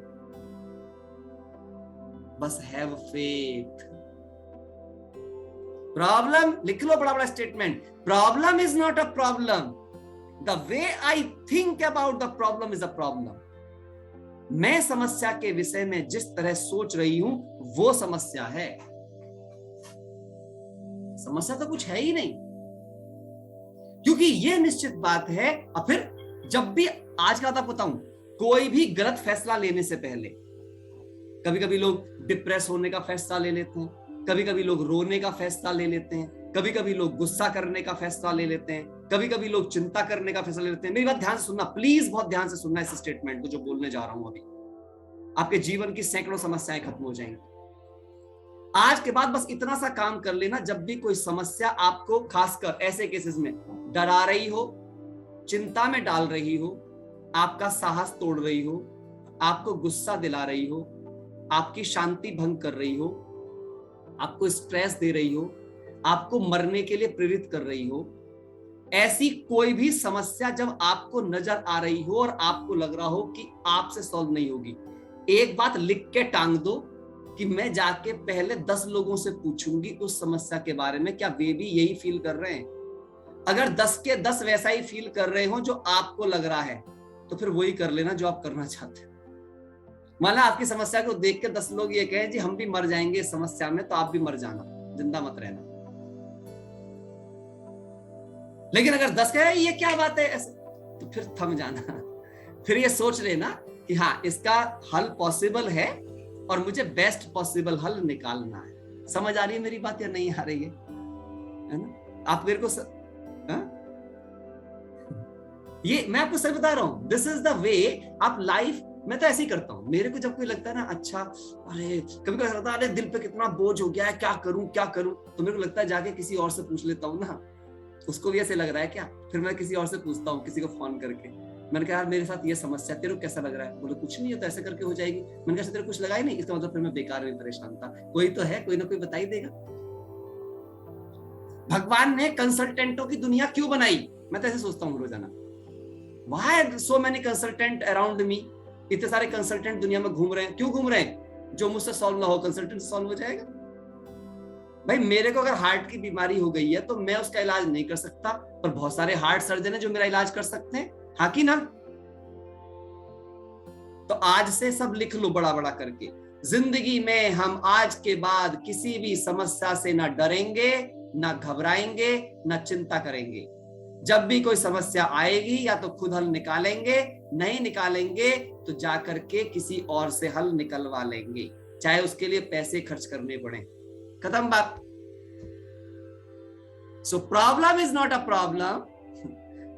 बस हैव फेथ। प्रॉब्लम लिख लो, बड़ा बड़ा statement, problem is not a problem, the way I think about the problem is a problem. मैं समस्या के विषय में जिस तरह सोच रही हूं वो समस्या है, समस्या तो कुछ है ही नहीं, क्योंकि ये निश्चित बात है। और फिर जब भी, आज का बात बताऊं, कोई भी गलत फैसला लेने से पहले, कभी कभी लोग डिप्रेस होने का फैसला ले लेते हैं, कभी कभी लोग रोने का फैसला ले लेते हैं, कभी कभी लोग गुस्सा करने का फैसला ले लेते हैं, कभी कभी लोग चिंता करने का फैसला ले लेते हैं। मेरी बात ध्यान से सुनना प्लीज, बहुत ध्यान से सुनना इस स्टेटमेंट को जो बोलने जा रहा हूं अभी। आपके जीवन की सैकड़ों समस्याएं खत्म हो जाएंगी। आज के बाद बस इतना सा काम कर लेना, जब भी कोई समस्या आपको खासकर ऐसे केसेस में डरा रही हो, चिंता में डाल रही हो, आपका साहस तोड़ रही हो, आपको गुस्सा दिला रही हो, आपकी शांति भंग कर रही हो, आपको स्ट्रेस दे रही हो, आपको मरने के लिए प्रेरित कर रही हो, ऐसी कोई भी समस्या जब आपको नजर आ रही हो और आपको लग रहा हो कि आपसे सॉल्व नहीं होगी, एक बात लिख के टांग दो कि मैं जाके पहले 10 लोगों से पूछूंगी उस समस्या के बारे में, क्या वे भी यही फील कर रहे हैं। अगर 10 के 10 वैसा ही फील कर रहे हो जो आपको लग रहा है, तो फिर वही कर लेना जो आप करना चाहते हो। मान लो आपकी समस्या को देख के 10 लोग ये कहें जी हम भी मर जाएंगे इस समस्या में, तो आप भी मर जाना, जिंदा मत रहना। लेकिन अगर 10 कहे ये क्या बात है ऐसे, तो फिर थम जाना, फिर ये सोच लेना कि हाँ इसका हल पॉसिबल है और मुझे बेस्ट पॉसिबल हल निकालना है। समझ आ रही है मेरी बात या नहीं आ रही है ना? आप मेरे को ये मैं आपको सही बता रहा हूं, दिस इज द वे आप लाइफ। मैं तो ऐसे ही करता हूँ, मेरे को जब कोई लगता है ना, अच्छा अरे कभी कभी लगता है अरे दिल पे कितना बोझ हो गया है, क्या करूं, तो मेरे को लगता है जाके किसी और से पूछ लेता हूँ ना, उसको भी ऐसे लग रहा है क्या, फिर मैं किसी और से पूछता हूँ, किसी को फोन करके, मैंने कहा यार मेरे साथ ये समस्या, तेरे को कैसा लग रहा है? बोले कुछ नहीं है, तो ऐसे करके हो जाएगी। मैंने कहा तेरे कुछ लगा ही नहीं, इसका मतलब फिर मैं बेकार में परेशान था, कोई तो है, कोई ना कोई बता ही देगा। भगवान ने कंसल्टेंटों की दुनिया क्यों बनाई? मैं तो ऐसे सोचता हूँ रोजाना, why so many consultant around me, इतने सारे कंसल्टेंट दुनिया में घूम रहे हैं, क्यों घूम रहे हैं? जो मुझसे सॉल्व ना हो कंसल्टेंट से सॉल्व हो जाएगा। भाई मेरे को अगर हार्ट की बीमारी हो गई है तो मैं उसका इलाज नहीं कर सकता, पर बहुत सारे हार्ट सर्जन है जो मेरा इलाज कर सकते हैं, हाँ कि ना? तो आज से सब लिख लो बड़ा बड़ा करके, जिंदगी में हम आज के बाद किसी भी समस्या से ना डरेंगे, ना घबराएंगे, ना चिंता करेंगे। जब भी कोई समस्या आएगी या तो खुद हल निकालेंगे, नहीं निकालेंगे तो जाकर के किसी और से हल निकलवा लेंगे, चाहे उसके लिए पैसे खर्च करने पड़े। खत्म बात। So problem is not a problem,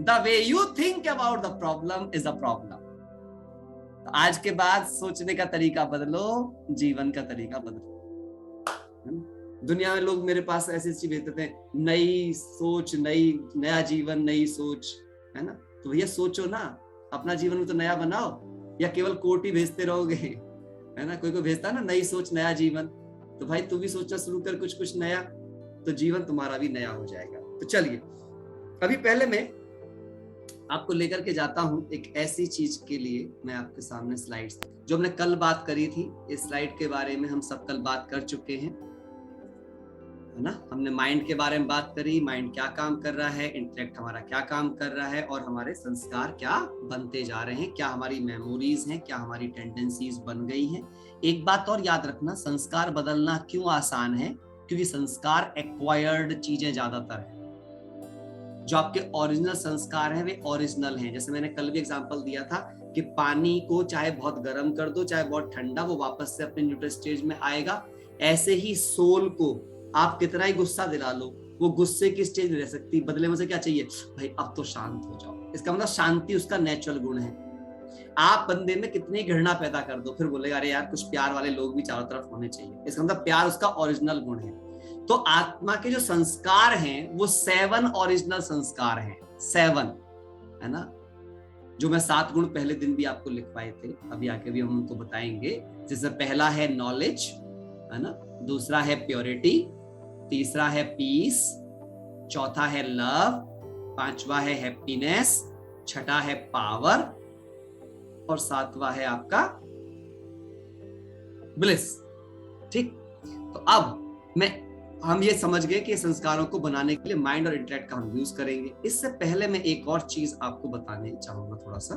the way you think about the problem is a problem. आज के बाद सोचने का तरीका बदलो, जीवन का तरीका बदलो। दुनिया में लोग मेरे पास ऐसी चीज भेजते थे, नई सोच, नया जीवन, नई सोच, है ना? तो भैया सोचो ना, अपना जीवन में तो नया बनाओ, या केवल कोट ही भेजते रहोगे, है ना? कोई भेजता ना नई सोच नया जीवन, तो भाई तू भी सोचना शुरू कर कुछ नया, तो जीवन तुम्हारा भी नया हो जाएगा। तो चलिए अभी पहले मैं आपको लेकर के जाता हूं एक ऐसी चीज के लिए, मैं आपके सामने स्लाइड्स जो हमने कल बात करी थी, इस स्लाइड के बारे में हम सब कल बात कर चुके हैं, है ना? हमने माइंड के बारे में बात करी, माइंड क्या काम कर रहा है, इंटेलेक्ट हमारा क्या काम कर रहा है, और हमारे संस्कार क्या बनते जा रहे हैं, क्या हमारी मेमोरीज हैं, क्या हमारी टेंडेंसीज बन गई हैं। एक बात और याद रखना, संस्कार बदलना क्यों आसान है? क्योंकि संस्कार एक्वायर्ड चीजें ज्यादातर है, जो आपके ओरिजिनल संस्कार हैं वे ओरिजिनल हैं। जैसे मैंने कल भी एग्जांपल दिया था कि पानी को चाहे बहुत गर्म कर दो, चाहे बहुत ठंडा, वो वापस से अपने न्यूट्रल स्टेज में आएगा। ऐसे ही सोल को आप कितना ही गुस्सा दिला लो, वो गुस्से की स्टेज में रह सकती, बदले में से क्या चाहिए? भाई अब तो शांत हो जाओ। इसका मतलब शांति उसका नेचुरल गुण है। आप बंदे में कितनी घृणा पैदा कर दो, फिर बोलेगा अरे यार कुछ प्यार वाले लोग भी चारों तरफ होने चाहिए। इसका मतलब प्यार उसका ओरिजिनल गुण है। तो आत्मा के जो संस्कार हैं वो 7 ओरिजिनल संस्कार हैं, 7, है ना, जो मैं 7 गुण पहले दिन भी आपको लिखवाए थे, अभी आके भी हम उनको बताएंगे। जैसे पहला है नॉलेज, है ना, दूसरा है प्योरिटी, तीसरा है पीस, चौथा है लव, पांचवा है हैप्पीनेस, छठा है पावर और सातवां है आपका ब्लिस। ठीक, तो अब हम ये समझ गए कि संस्कारों को बनाने के लिए माइंड और इंटेलेक्ट का हम यूज करेंगे। इससे पहले मैं एक और चीज आपको बताने चाहूंगा थोड़ा सा,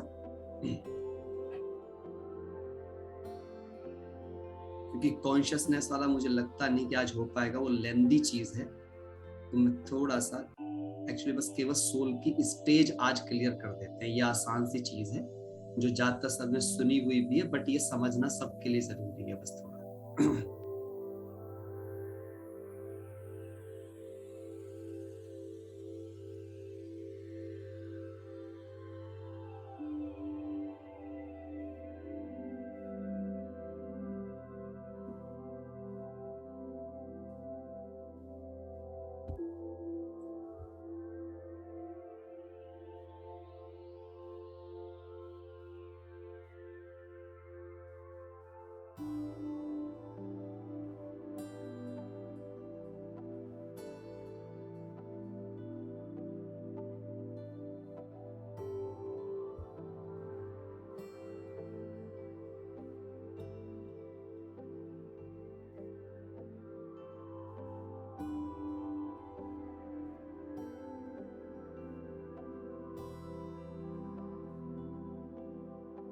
क्योंकि कॉन्शियसनेस वाला मुझे लगता नहीं कि आज हो पाएगा, वो लेंदी चीज है। तो मैं थोड़ा सा एक्चुअली बस केवल सोल की स्टेज आज क्लियर कर देते हैं। ये आसान सी चीज है जो ज्यादातर सबने सुनी हुई भी है, बट ये समझना सबके लिए जरूरी है बस थोड़ा।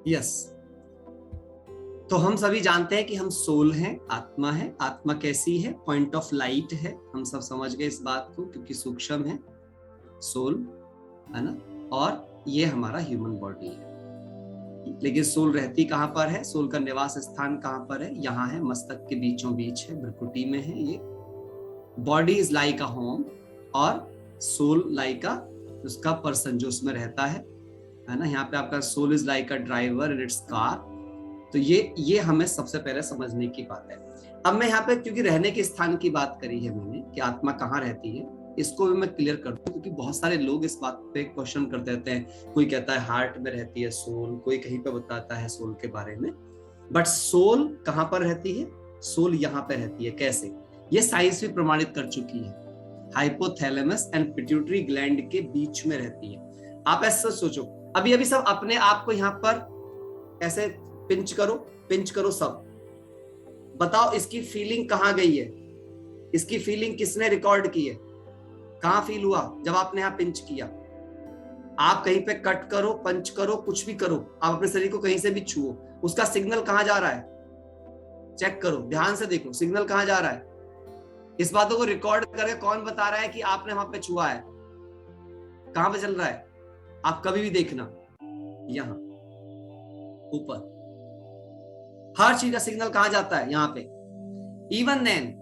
यस, तो हम सभी जानते हैं कि हम सोल हैं, आत्मा है। आत्मा कैसी है? पॉइंट ऑफ लाइट है। हम सब समझ गए इस बात को, क्योंकि सूक्ष्म है सोल, है ना, और ये हमारा ह्यूमन बॉडी है। लेकिन सोल रहती कहाँ पर है? सोल का निवास स्थान कहाँ पर है? यहाँ है, मस्तक के बीचों बीच है, भ्रुकुटी में है। ये body is like a home और सोल लाइक अ उसका पर्सन जो उसमें रहता है ना। यहाँ पे आपका soul is like a driver in its car. तो ये हमें सबसे पहले समझने की बात है। अब मैं यहाँ पे क्योंकि रहने के स्थान की बात करी है मैंने कि आत्मा कहाँ रहती है, इसको भी मैं क्लियर कर दूं, क्योंकि बहुत सारे लोग इस बात पे क्वेश्चन करते रहते हैं। कोई कहता है हार्ट में रहती है सोल, कोई कहीं पे बताता है सोल के बारे में, बट सोल कहाँ पर रहती है? सोल यहाँ पे रहती है। कैसे? ये साइंस भी प्रमाणित कर चुकी है। हाइपोथैलेमस एंड पिट्यूटरी ग्लैंड के बीच में रहती है। आप ऐसा सोचो, अभी अभी सब अपने आप को यहाँ पर ऐसे पिंच करो सब, बताओ इसकी फीलिंग कहाँ गई है? इसकी फीलिंग किसने रिकॉर्ड की है? कहाँ फील हुआ जब आपने यहाँ पिंच किया? आप कहीं पे कट करो, पंच करो, कुछ भी करो, आप अपने शरीर को कहीं से भी छुओ, उसका सिग्नल कहाँ जा रहा है? चेक करो, ध्यान से देखो सिग्नल कहाँ जा रहा है। इस बातों को रिकॉर्ड करके कौन बता रहा है कि आपने वहां पे छुआ है? कहां पे चल रहा है? आप कभी भी देखना, यहां ऊपर हर चीज का सिग्नल कहां जाता है? यहां पे। इवन देन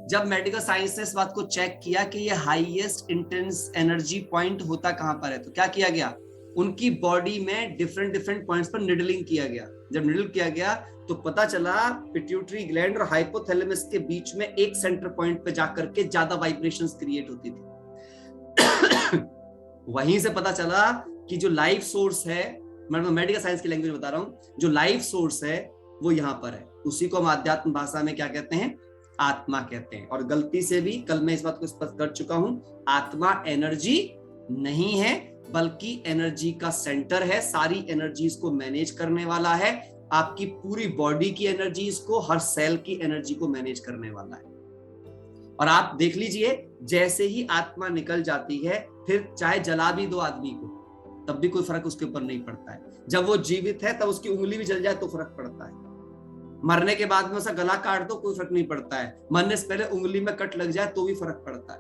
जब मेडिकल साइंस ने इस बात को चेक किया कि ये हाईएस्ट इंटेंस एनर्जी पॉइंट होता कहां पर है, तो क्या किया गया? उनकी बॉडी में डिफरेंट पॉइंट्स पर निडलिंग किया गया। जब निडल किया गया तो पता चला पिट्यूटरी ग्लैंड और हाइपोथैलेमस के बीच में एक सेंटर पॉइंट पे जाकर के ज्यादा वाइब्रेशंस क्रिएट होती थी। वहीं से पता चला कि जो लाइफ सोर्स है, मैं मेडिकल साइंस की लैंग्वेज में बता रहा हूं, जो लाइफ सोर्स है वो यहाँ पर है। उसी को हम आध्यात्म भाषा में क्या कहते हैं? आत्मा कहते हैं। और गलती से भी कल मैं इस बात को स्पष्ट कर चुका हूं, आत्मा एनर्जी नहीं है, बल्कि एनर्जी का सेंटर है। सारी एनर्जीज को मैनेज करने वाला है, आपकी पूरी बॉडी की एनर्जीज को, हर सेल की एनर्जी को मैनेज करने वाला है। और आप देख लीजिए, जैसे ही आत्मा निकल जाती है, फिर चाहे जला भी दो आदमी को, तब भी कोई फर्क उसके ऊपर नहीं पड़ता है। जब वो जीवित है तब उसकी उंगली भी जल जाए तो फर्क पड़ता है। मरने के बाद में उसका गला काट दो, कोई फर्क नहीं पड़ता है। मरने से पहले उंगली में कट लग जाए तो भी फर्क पड़ता है।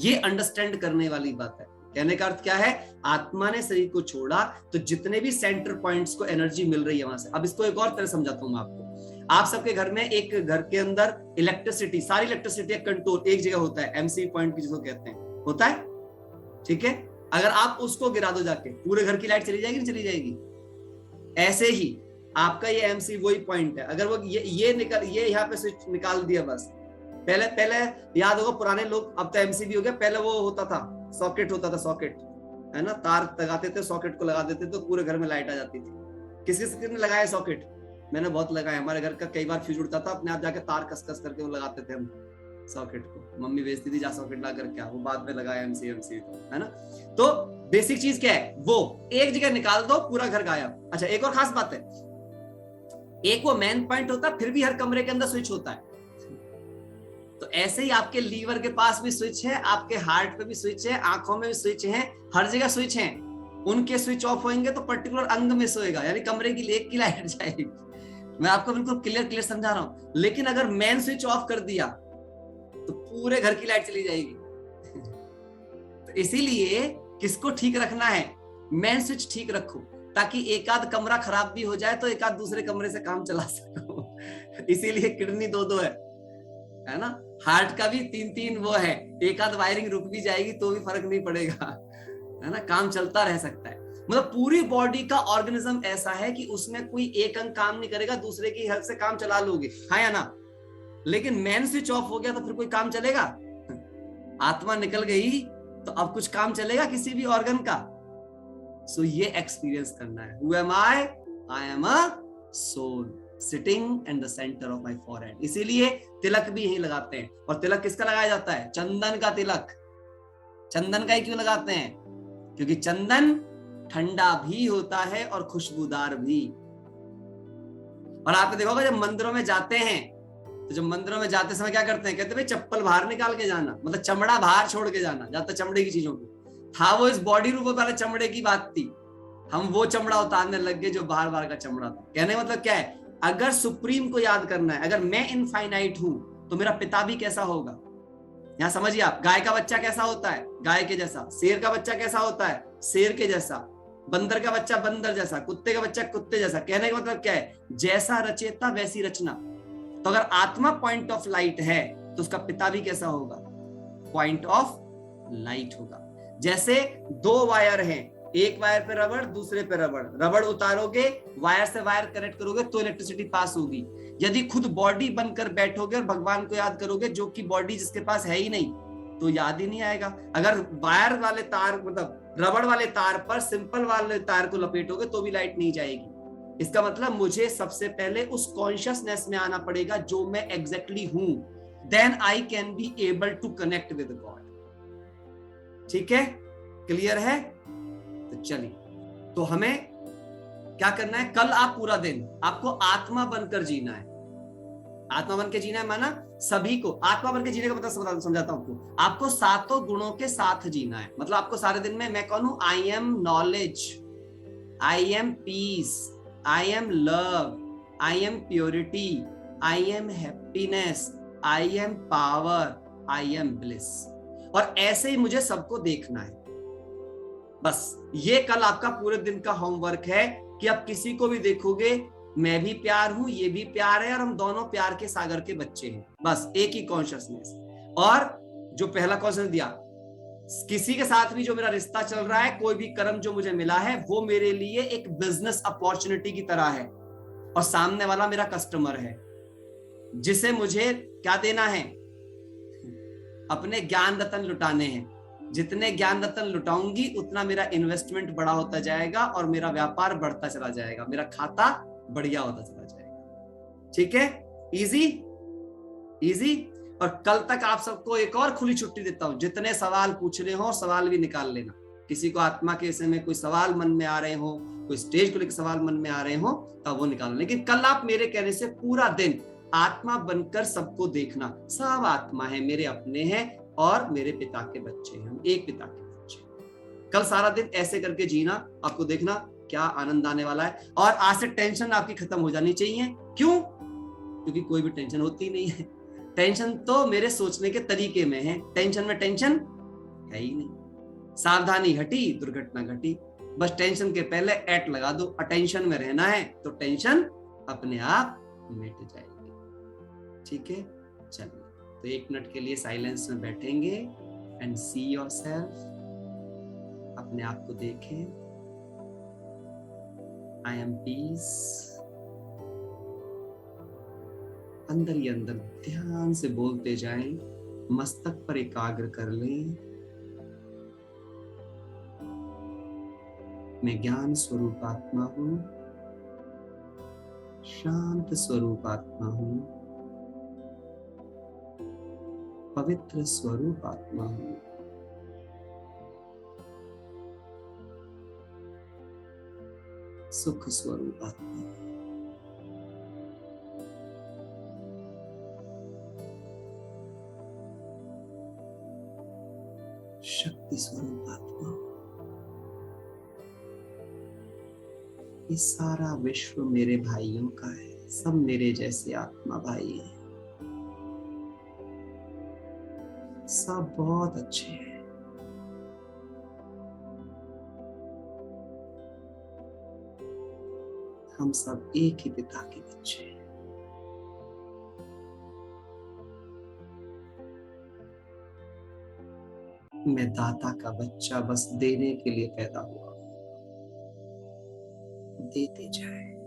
ये अंडरस्टैंड करने वाली बात है। कहने का अर्थ क्या है? आत्मा ने शरीर को छोड़ा तो जितने भी सेंटर पॉइंट्स को एनर्जी मिल रही है वहां से। अब इसको एक और तरह समझाता हूं मैं आपको। आप सबके घर में एक घर के अंदर इलेक्ट्रिसिटी, सारी इलेक्ट्रिसिटी कंट्रोल एक जगह होता है, एमसी पॉइंट जिसको कहते हैं, होता है, ठीक है। अगर आप उसको गिरा दो जाके, पूरे घर की लाइट चली जाएगी, नहीं चली जाएगी? ऐसे ही आपका ये एमसी वही पॉइंट है। अगर वो ये यहाँ पे स्विच निकाल दिया बस। पहले याद होगा पुराने लोग, अब तो एमसी भी हो गया, पहले वो होता था सॉकेट, होता था सॉकेट, है ना, तार लगाते थे, सॉकेट को लगा देते तो पूरे घर में लाइट आ जाती थी। किसने लगाया सॉकेट? मैंने बहुत लगाया, हमारे घर का कई बार फ्यूज उड़ता था, अपने आप जाके तार कस कस करके वो लगाते थे हम सॉकेट को। मम्मी भेजती थी जा सॉकेट ला कर, क्या वो बाद में लगाया एमसी, है ना। तो बेसिक चीज क्या है, वो एक जगह निकाल दो पूरा घर गायब। अच्छा एक और खास बात है, एक वो मेन पॉइंट होता है, फिर भी हर कमरे के अंदर स्विच होता है। तो ऐसे ही आपके लीवर के पास भी स्विच है, आपके हार्ट पे भी स्विच है, आंखों में भी स्विच है, हर जगह स्विच है। उनके स्विच ऑफ होंगे तो पर्टिकुलर अंग मिस होएगा, यानी कमरे की एक की लाइट जाएगी। मैं आपको बिल्कुल क्लियर समझा रहा हूं। लेकिन अगर मेन स्विच ऑफ कर दिया तो पूरे घर की लाइट चली जाएगी। तो इसीलिए किसको ठीक रखना है, मेन स्विच ठीक रखो, ताकि एक आध कमरा खराब भी हो जाए तो एक आध दूसरे कमरे से काम चला सको। इसीलिए किडनी दो है ना, हार्ट का भी 3 वो है, एक आध वायरिंग रुक भी जाएगी तो भी फर्क नहीं पड़ेगा, है ना, काम चलता रह सकता है। मतलब पूरी बॉडी का ऑर्गेनिज्म ऐसा है कि उसमें कोई एक अंग काम नहीं करेगा, दूसरे की हेल्प से काम चला लोगे, हाँ या ना। लेकिन मेन स्विच ऑफ हो गया तो फिर कोई काम चलेगा? आत्मा निकल गई तो अब कुछ काम चलेगा किसी भी ऑर्गन का? सो ये एक्सपीरियंस करना है। Who am I? I am a soul sitting in the center of my forehead. इसीलिए तिलक भी यही लगाते हैं। और तिलक किसका लगाया जाता है? चंदन का तिलक। चंदन का ही क्यों लगाते हैं? क्योंकि चंदन ठंडा भी होता है और खुशबूदार भी। और आपने देखा होगा जब मंदिरों में जाते हैं तो जब मंदिरों में जाते समय क्या करते हैं, कहते भाई चप्पल बाहर निकाल के जाना, मतलब चमड़ा बाहर छोड़ के जाना, ज्यादा चमड़े की चीजों को। हाँ वो इस बॉडी रूप वाले चमड़े की बात थी, हम वो चमड़ा उतारने लग गए जो बाहर बाहर का चमड़ा था। कहने का मतलब क्या है, अगर सुप्रीम को याद करना है, अगर मैं इनफाइनाइट हूं तो मेरा पिता भी कैसा होगा, यहां समझिए आप। गाय का बच्चा कैसा होता है? गाय के जैसा। शेर का बच्चा कैसा होता है? शेर के जैसा। बंदर का बच्चा बंदर जैसा। कुत्ते का बच्चा कुत्ते जैसा। कहने का मतलब क्या है, जैसा रचेता वैसी रचना। तो अगर आत्मा पॉइंट ऑफ लाइट है तो उसका पिता भी कैसा होगा? पॉइंट ऑफ लाइट होगा। जैसे 2 वायर हैं, एक वायर पे रबड़, दूसरे पे रबड़, रबड़ उतारोगे, वायर से वायर कनेक्ट करोगे तो इलेक्ट्रिसिटी पास होगी। यदि खुद बॉडी बनकर बैठोगे और भगवान को याद करोगे, जो कि बॉडी जिसके पास है ही नहीं, तो याद ही नहीं आएगा। अगर वायर वाले तार, मतलब रबड़ वाले तार पर सिंपल वाले तार को लपेटोगे तो भी लाइट नहीं जाएगी। इसका मतलब मुझे सबसे पहले उस कॉन्शियसनेस में आना पड़ेगा जो मैं एग्जैक्टली हूं, then I can be able to connect with God. ठीक है, क्लियर है? तो चलिए, तो हमें क्या करना है, कल आप पूरा दिन आपको आत्मा बनकर जीना है। आत्मा बन के जीना है माना सभी को, आत्मा बन के जीने का मतलब समझाता हूं आपको 7 गुणों के साथ जीना है। मतलब आपको सारे दिन में मैं कौन हूं? I am knowledge, I am peace, I am love, I am purity, I am happiness, I am power, I am bliss। और ऐसे ही मुझे सबको देखना है। बस ये कल आपका पूरे दिन का होमवर्क है कि आप किसी को भी देखोगे, मैं भी प्यार हूं, ये भी प्यार है, और हम दोनों प्यार के सागर के बच्चे हैं। बस एक ही कॉन्शियसनेस। और जो पहला कॉन्शियस दिया, किसी के साथ भी जो मेरा रिश्ता चल रहा है, कोई भी कर्म जो मुझे मिला है, वो मेरे लिए एक बिजनेस अपॉर्चुनिटी की तरह है, और सामने वाला मेरा कस्टमर है जिसे मुझे क्या देना है? अपने ज्ञान रतन लुटाने हैं। जितने ज्ञान रतन लुटाऊंगी उतना मेरा इन्वेस्टमेंट बड़ा होता जाएगा और मेरा व्यापार बढ़ता चला जाएगा, मेरा खाता बढ़िया होता चला जाएगा। ठीक है, इजी इजी। और कल तक आप सबको एक और खुली छुट्टी देता हूं, जितने सवाल पूछने हो सवाल भी निकाल लेना। किसी को आत्मा के विषय में कोई सवाल मन में आ रहे हो, कोई स्टेज को लेकर सवाल मन में आ रहे हो, तब वो निकालना। लेकिन कल आप मेरे कहने से पूरा दिन आत्मा बनकर सबको देखना। सब आत्मा है, मेरे अपने हैं और मेरे पिता के बच्चे हैं, हम एक पिता के बच्चे। कल सारा दिन ऐसे करके जीना, आपको देखना क्या आनंद आने वाला है। और आज से टेंशन आपकी खत्म हो जानी चाहिए। क्यों? क्योंकि कोई भी टेंशन होती नहीं है। टेंशन तो मेरे सोचने के तरीके में है, टेंशन में टेंशन है ही नहीं। सावधानी हटी, दुर्घटना घटी। बस टेंशन के पहले एट लगा दो। अटेंशन में रहना है तो टेंशन अपने आप मिट जाएगी। ठीक है, चलिए तो 1 मिनट के लिए साइलेंस में बैठेंगे एंड सी योरसेल्फ। अपने आप को देखें। I am peace. अंदर ही अंदर ध्यान से बोलते जाएं, मस्तक पर एकाग्र कर लें। मैं ज्ञान स्वरूप आत्मा हूं, शांत स्वरूप आत्मा हूं, पवित्र स्वरूप आत्मा हूं। सुख स्वरूप आत्मा। शक्ति स्वरूप आत्मा। ये सारा विश्व मेरे भाइयों का है, सब मेरे जैसे आत्मा भाई हैं, सब बहुत अच्छे हैं। हम सब एक ही पिता के बच्चे हैं। मैं दाता का बच्चा बस देने के लिए पैदा हुआ, देते जाए।